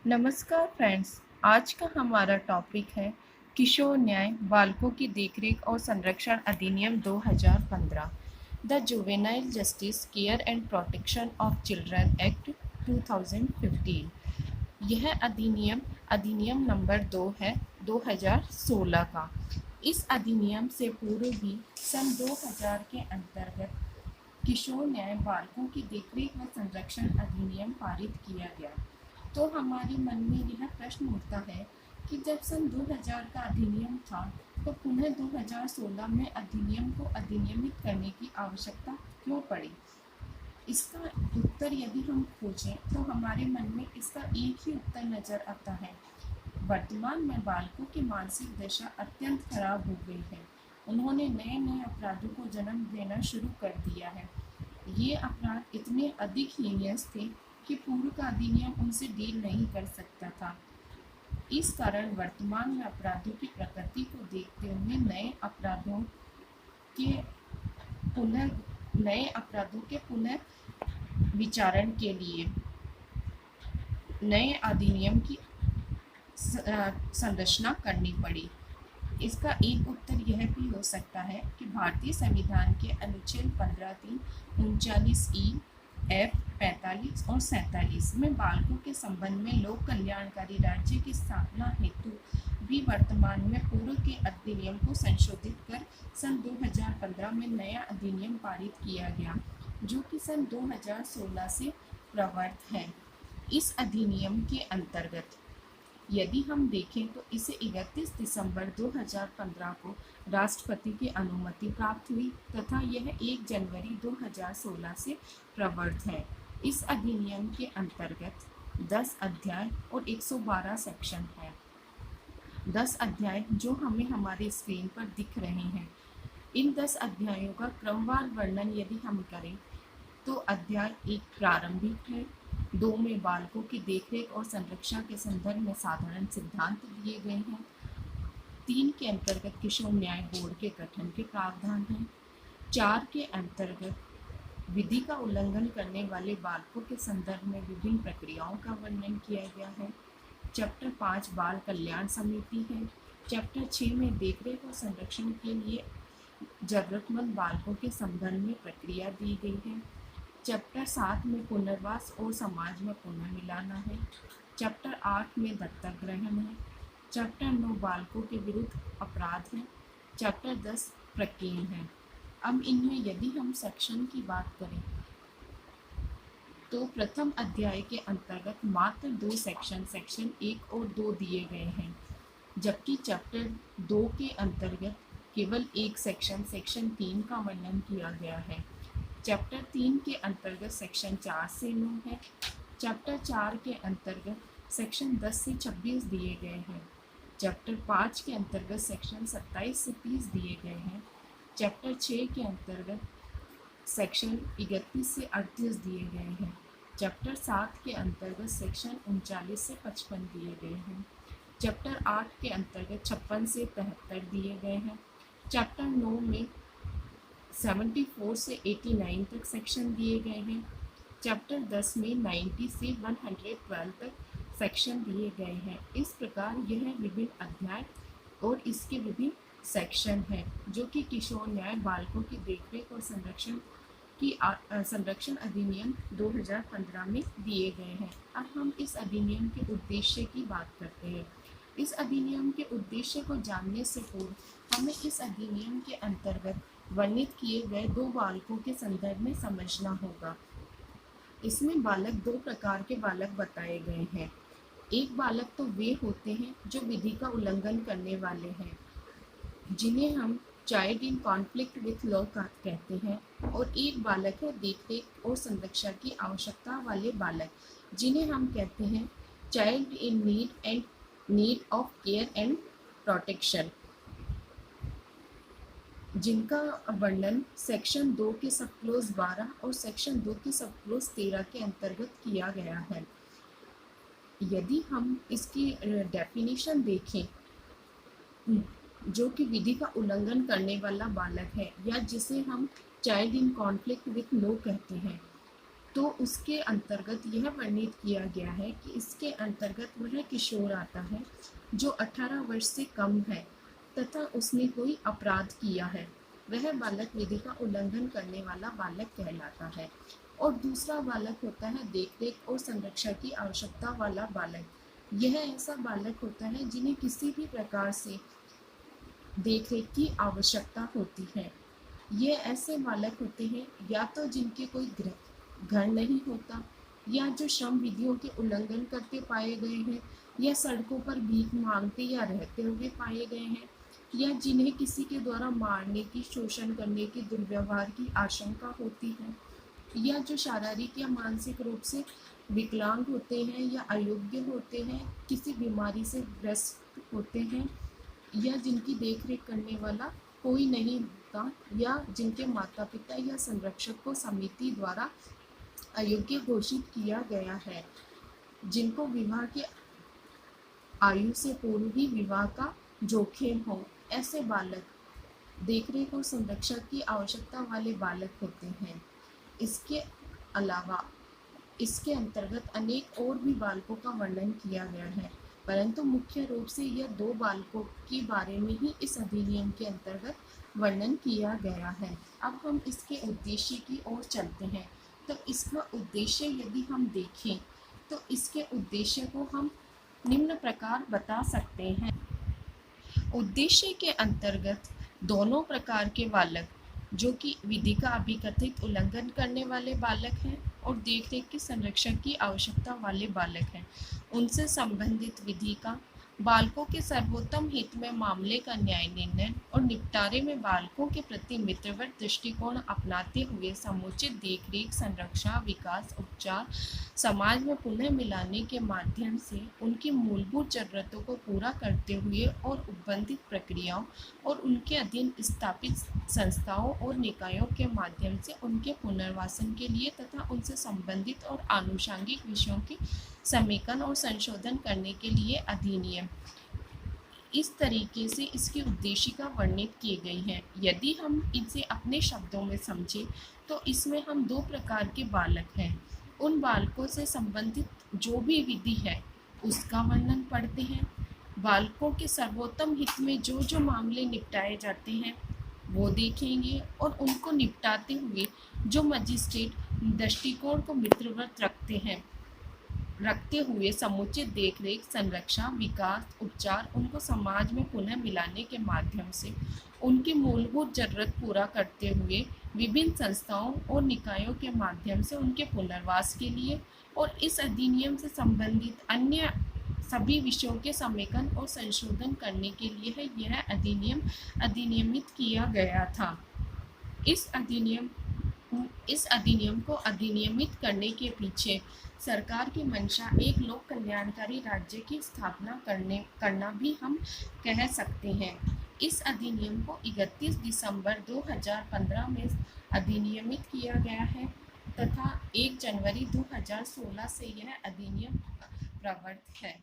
नमस्कार फ्रेंड्स। आज का हमारा टॉपिक है किशोर न्याय बालकों की देखरेख और संरक्षण अधिनियम 2015, the juvenile justice care and protection of children act 2015। यह अधिनियम नंबर 2 है 2016 का। इस अधिनियम से पूर्व भी सन 2000 के अंतर्गत किशोर न्याय बालकों की देखरेख व संरक्षण अधिनियम पारित किया गया। तो हमारे मन में यह प्रश्न उठता है कि जब सन 2000 का अधिनियम था तो पुनः 2016 में अधिनियम को अधिनियमित करने की आवश्यकता क्यों पड़ी। इसका उत्तर यदि हम खोजें तो हमारे मन में इसका एक ही उत्तर नजर आता है। वर्तमान में बालकों की मानसिक दशा अत्यंत खराब हो गई है। उन्होंने नए नए अपराधों को जन्म देना शुरू कर दिया है। ये अपराध इतने अधिक हीनियस थे कि पूर्व का अधिनियम उनसे डील नहीं कर सकता था। इस कारण वर्तमान में अपराधों की प्रकृति को देखते हुए नए अपराधों के पुनर्विचारण के लिए नए अधिनियम की संरचना करनी पड़ी। इसका एक उत्तर यह भी हो सकता है कि भारतीय संविधान के अनुच्छेद 15(3), 39(e), F, 45 और 47 में बालकों के संबंध में लोक कल्याणकारी राज्य की स्थापना हेतु भी वर्तमान में पूर्व के अधिनियम को संशोधित कर सन 2015 में नया अधिनियम पारित किया गया, जो कि सन 2016 से प्रवर्त है। इस अधिनियम के अंतर्गत यदि हम देखें तो इसे 31 दिसंबर 2015 को राष्ट्रपति की अनुमति प्राप्त हुई तथा यह 1 जनवरी 2016 से प्रवर्त है। इस अधिनियम के अंतर्गत 10 अध्याय और 112 सेक्शन है। 10 अध्याय जो हमें हमारे स्क्रीन पर दिख रहे हैं। इन 10 अध्यायों का क्रमवार वर्णन यदि हम करें तो अध्याय 1 प्रारंभिक है, 2 में बालकों की देखरेख और संरक्षण के संदर्भ में साधारण सिद्धांत दिए गए हैं, 3 के अंतर्गत किशोर न्याय बोर्ड के गठन के प्रावधान हैं, 4 के अंतर्गत विधि का उल्लंघन करने वाले बालकों के संदर्भ में विभिन्न प्रक्रियाओं का वर्णन किया गया है, चैप्टर 5 बाल कल्याण समिति है, चैप्टर 6 में देखरेख और संरक्षण के लिए जरूरतमंद बालकों के संदर्भ में प्रक्रिया दी गई है, चैप्टर 7 में पुनर्वास और समाज में पुनर्मिलाना है, चैप्टर 8 में दत्तक ग्रहण है, चैप्टर 9 बालकों के विरुद्ध अपराध है, चैप्टर 10 प्रकीर्णन है। अब इनमें यदि हम सेक्शन की बात करें तो प्रथम अध्याय के अंतर्गत मात्र 2 सेक्शन 1 और 2 दिए गए हैं, जबकि चैप्टर 2 के अंतर्गत केवल एक सेक्शन 3 का वर्णन किया गया है। चैप्टर 3 के अंतर्गत सेक्शन 4 से 9 है, चैप्टर 4 के अंतर्गत सेक्शन 10 से 26 दिए गए हैं, चैप्टर 5 के अंतर्गत सेक्शन 27 से 30 दिए गए हैं, चैप्टर 6 के अंतर्गत सेक्शन 31 से 38 दिए गए हैं, चैप्टर 7 के अंतर्गत सेक्शन 39 से 55 दिए गए हैं, चैप्टर 8 के अंतर्गत 56 से 73 दिए गए हैं, चैप्टर 9 में 74 से 89 तक सेक्शन दिए गए हैं, चैप्टर 10 में 90 से 112 तक सेक्शन दिए गए हैं। इस प्रकार यह विभिन्न अध्याय और इसके विभिन्न सेक्शन हैं जो कि किशोर न्याय बालकों की देखरेख और संरक्षण अधिनियम 2015 में दिए गए हैं। अब हम इस अधिनियम के उद्देश्य की बात करते हैं। इस अधिनियम के उद्देश्य को जानने से पूर्व हमें इस अधिनियम के अंतर्गत वर्णित किए गए 2 बालकों के संदर्भ में समझना होगा। इसमें बालक 2 प्रकार के बालक बताए गए हैं। एक बालक तो वे होते हैं जो विधि का उल्लंघन करने वाले हैं, जिन्हें हम child in conflict with law कहते हैं, और एक बालक है देखरेख और संरक्षण की आवश्यकता वाले बालक, जिन्हें हम कहते हैं child in need of care and protection, जिनका वर्णन सेक्शन 2 के सब क्लोज 12 और सेक्शन 2 के सब क्लोज 13 के अंतर्गत किया गया है। यदि हम इसकी डेफिनेशन देखें, जो कि विधि का उल्लंघन करने वाला बालक है या जिसे हम child in conflict with law कहते हैं, तो उसके अंतर्गत यह वर्णित किया गया है कि इसके अंतर्गत वह किशोर आता है जो 18 वर्ष से कम है तथा उसने कोई अपराध किया है, वह बालक विधि का उल्लंघन करने वाला बालक कहलाता है। और दूसरा बालक होता है देखरेख और संरक्षा की आवश्यकता वाला बालक। यह ऐसा बालक होता है जिन्हें किसी भी प्रकार से देखरेख की आवश्यकता होती है। ये ऐसे बालक होते हैं या तो जिनके कोई घर नहीं होता, या जो श्रम विधियों के उल्लंघन करते पाए गए हैं, या सड़कों पर भीख मांगते या रहते हुए पाए गए हैं, या जिन्हें किसी के द्वारा मारने की, शोषण करने की, दुर्व्यवहार की आशंका होती है, या जो शारीरिक या मानसिक रूप से विकलांग होते हैं या अयोग्य होते हैं, किसी बीमारी से ग्रस्त होते हैं, या जिनकी देखरेख करने वाला कोई नहीं होता, या जिनके माता पिता या संरक्षक को समिति द्वारा अयोग्य घोषित किया गया है, जिनको विवाह की आयु से पूर्व ही विवाह का जोखिम हो, ऐसे बालक देखरेख और संरक्षण की आवश्यकता वाले बालक होते हैं। इसके अलावा इसके अंतर्गत अनेक और भी बालकों का वर्णन किया गया है, परंतु मुख्य रूप से यह दो बालकों के बारे में ही इस अधिनियम के अंतर्गत वर्णन किया गया है। अब हम इसके उद्देश्य की ओर चलते हैं। तो इसका उद्देश्य यदि हम देखें तो इसके उद्देश्य को हम निम्न प्रकार बता सकते हैं। उद्देश्य के अंतर्गत दोनों प्रकार के बालक, जो कि विधि का अभिकथित उल्लंघन करने वाले बालक हैं और देखरेख के संरक्षण की आवश्यकता वाले बालक हैं, उनसे संबंधित विधि का बालकों के सर्वोत्तम हित में मामले का न्याय निर्णय और निपटारे में बालकों के प्रति मित्रवत दृष्टिकोण अपनाते हुए समुचित देखरेख, संरक्षा, विकास, उपचार, समाज में पुनः मिलाने के माध्यम से उनकी मूलभूत जरूरतों को पूरा करते हुए और उपबंधित प्रक्रियाओं और उनके अधीन स्थापित संस्थाओं और निकायों के माध्यम से उनके पुनर्वासन के लिए तथा उनसे संबंधित और आनुषंगिक विषयों की समेकन और संशोधन करने के लिए अधिनियम इस तरीके से इसके उद्देशिका वर्णित किए गई हैं। यदि हम इसे अपने शब्दों में समझें तो इसमें हम दो प्रकार के बालक हैं। उन बालकों से संबंधित जो भी विधि है उसका वर्णन पढ़ते हैं। बालकों के सर्वोत्तम हित में जो जो मामले निपटाए जाते हैं वो देखेंगे, और उनको निपटाते हुए जो मजिस्ट्रेट दृष्टिकोण को मित्रवत रखते हुए समुचित देखरेख, संरक्षा, विकास, उपचार, उनको समाज में पुनः मिलाने के माध्यम से उनकी मूलभूत जरूरत पूरा करते हुए विभिन्न संस्थाओं और निकायों के माध्यम से उनके पुनर्वास के लिए और इस अधिनियम से संबंधित अन्य सभी विषयों के समेकन और संशोधन करने के लिए है यह अधिनियम अधिनियमित किया गया था। इस अधिनियम को अधिनियमित करने के पीछे सरकार की मंशा एक लोक कल्याणकारी राज्य की स्थापना करना भी हम कह सकते हैं। इस अधिनियम को 31 दिसंबर 2015 में अधिनियमित किया गया है तथा 1 जनवरी 2016 से यह अधिनियम प्रवर्त है।